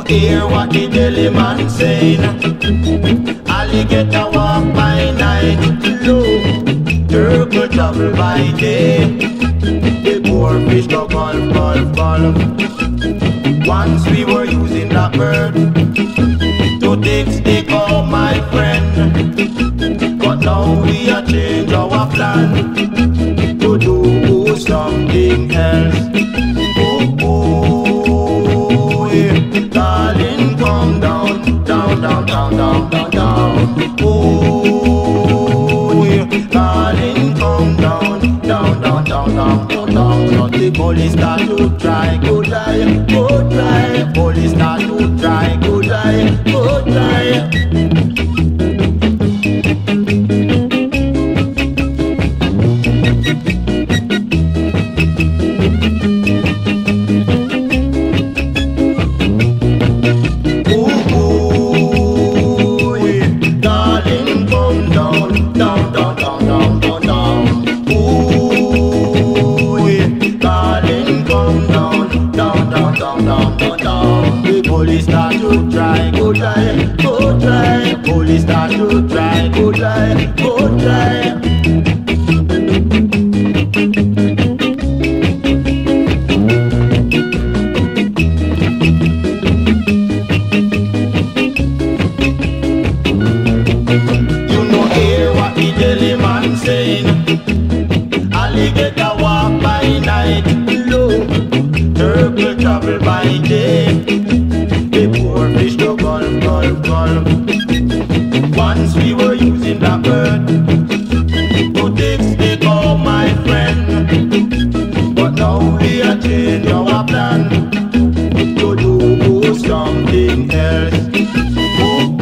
Hear what the belly man saying. Alligator walk by night, low. Turtle travel by day. The poor fish go golf, golf, golf. Once we were using that bird to take stick out, my friend. But now we are change our plan to do something else. Darling, come down, down, down, down, down, down, down. Oh, yeah. Darling, come down, down, down, down, down, down, down. So the police start to try, go die, go try. Police start to try, go die, go die. Police start to try, go try, go try. Police start to try, go try, go try. You know hear what the deli man saying. Alligator walk by night, low. Turtle travel by day. Fish to golf, golf, golf. Once we were using that bird to take stick out, my friend. But now we are changing our plan to do something else. Oh,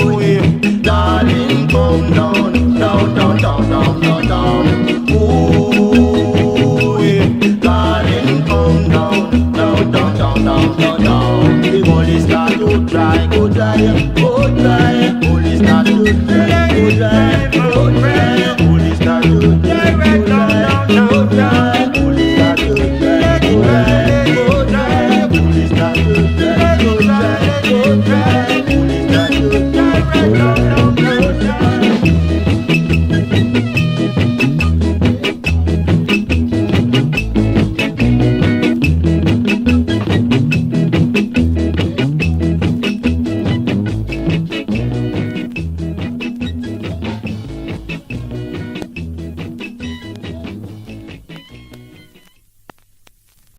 oh, yeah. Darling, come down, down, down, down, down, down, down. Oh, yeah. Darling, come down, down, down, down, down, down, down. Police start to try, go try, go try. Police start to try, go try.